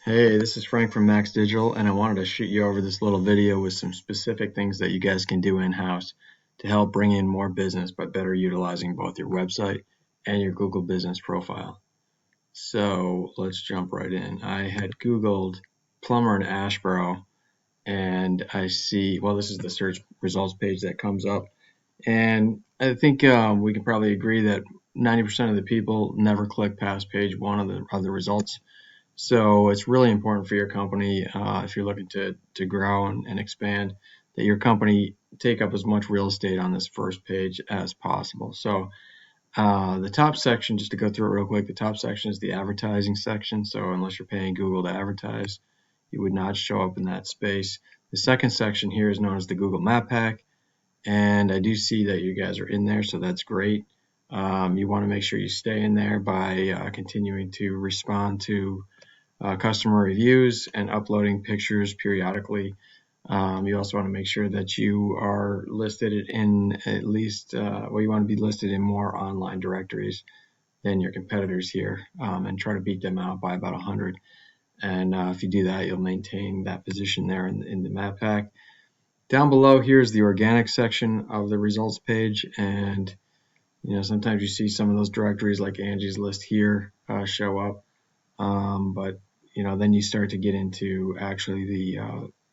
Hey, this is Frank from Max Digital, and I wanted to shoot you over this little video with some specific things that you guys can do in-house to help bring in more business by better utilizing both your website and your Google Business profile. So let's jump right in. I had Googled Plumber in Ashboro, and I see, well, this is the search results page that comes up. And I think we can probably agree that 90% of the people never click past page one of the results. So it's really important for your company, if you're looking to grow and expand, that your company take up as much real estate on this first page as possible. So the top section, just to go through it real quick, the top section is the advertising section. So unless you're paying Google to advertise, you would not show up in that space. The second section here is known as the Google Map Pack, and I do see that you guys are in there, so that's great. You want to make sure you stay in there by continuing to respond to customer reviews and uploading pictures periodically. You also want to make sure that you are listed in at least, well, you want to be listed in more online directories than your competitors here, and try to beat them out by about 100. And if you do that, you'll maintain that position there in the map pack. Down below here is the organic section of the results page, and sometimes you see some of those directories like Angie's List here show up, but then you start to get into actually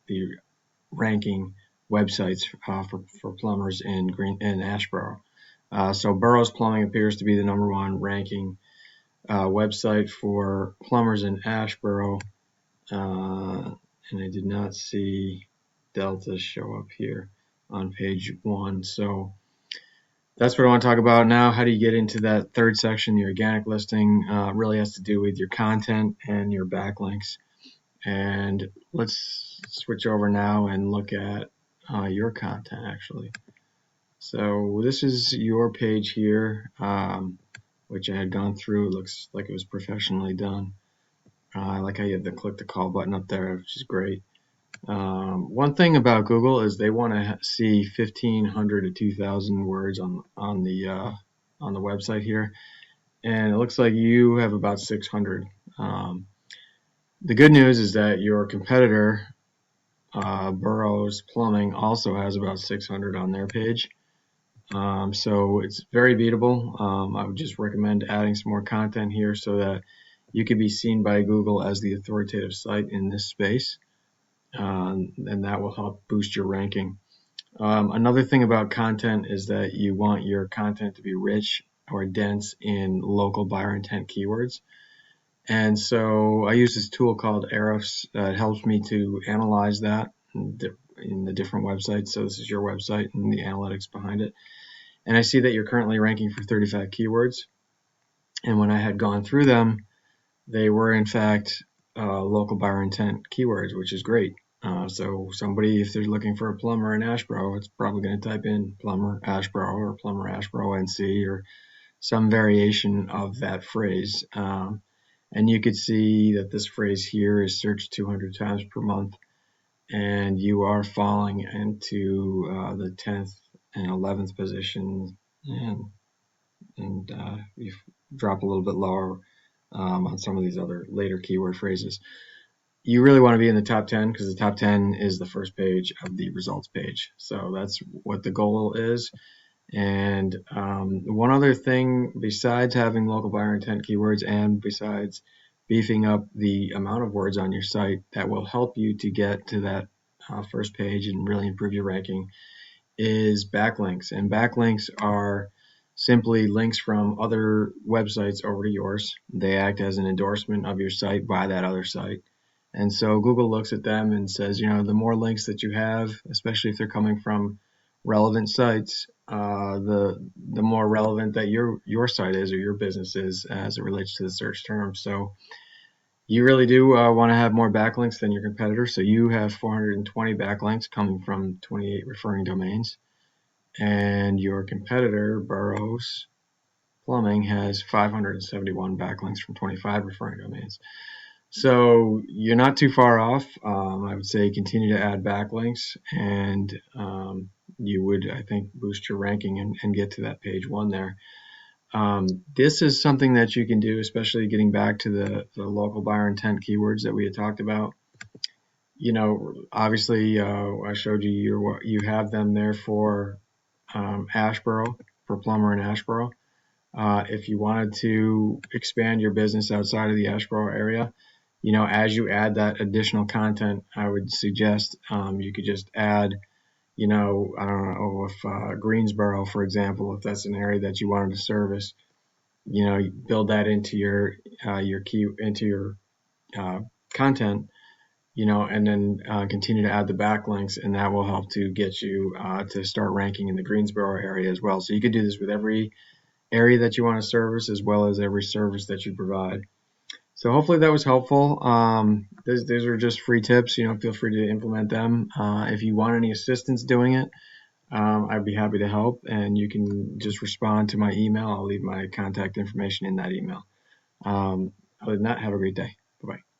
the ranking websites for plumbers in Ashboro. So Burrough's Plumbing appears to be the #1 ranking website for plumbers in Ashboro, and I did not see Delta show up here on page 1. So that's what I want to talk about now. How do you get into that third section, the organic listing? Really has to do with your content and your backlinks. And let's switch over now and look at your content actually. So this is your page here, which I had gone through. It looks like it was professionally done. I like how you have the click the call button up there, which is great. One thing about Google is they want to see 1,500 to 2,000 words on the website here, and it looks like you have about 600. The good news is that your competitor, Burrough's Plumbing, also has about 600 on their page. So it's very beatable. I would just recommend adding some more content here so that you can be seen by Google as the authoritative site in this space, and that will help boost your ranking. Another thing about content is that you want your content to be rich or dense in local buyer intent keywords. And so I use this tool called Ahrefs that helps me to analyze that in the different websites. So this is your website and the analytics behind it. And I see that you're currently ranking for 35 keywords. And when I had gone through them, they were in fact local buyer intent keywords, which is great. So somebody, if they're looking for a plumber in Ashboro, it's probably going to type in Plumber Ashboro or Plumber Ashboro NC or some variation of that phrase. And you could see that this phrase here is searched 200 times per month, and you are falling into the 10th and 11th position, and you drop a little bit lower on some of these other later keyword phrases. You really want to be in the top 10 because the top 10 is the first page of the results page. So that's what the goal is. And one other thing, besides having local buyer intent keywords and besides beefing up the amount of words on your site that will help you to get to that first page and really improve your ranking, is backlinks. And backlinks are simply links from other websites over to yours. They act as an endorsement of your site by that other site. And so Google looks at them and says, the more links that you have, especially if they're coming from relevant sites, the more relevant that your site is or your business is as it relates to the search term. So you really do want to have more backlinks than your competitor. So you have 420 backlinks coming from 28 referring domains, and your competitor, Burrough's Plumbing, has 571 backlinks from 25 referring domains. So you're not too far off. I would say continue to add backlinks, and you would, I think, boost your ranking and get to that page 1 there. This is something that you can do, especially getting back to the local buyer intent keywords that we had talked about. Obviously, I showed you you have them there for Ashboro, for Plumber in Ashboro. If you wanted to expand your business outside of the Ashboro area, as you add that additional content, I would suggest you could just add, I don't know if Greensboro, for example, if that's an area that you wanted to service, build that into your content, and then continue to add the backlinks, and that will help to get you to start ranking in the Greensboro area as well. So you could do this with every area that you want to service, as well as every service that you provide. So hopefully that was helpful. These are just free tips. Feel free to implement them. If you want any assistance doing it, I'd be happy to help, and you can just respond to my email. I'll leave my contact information in that email. Other than that, have a great day. Bye-bye.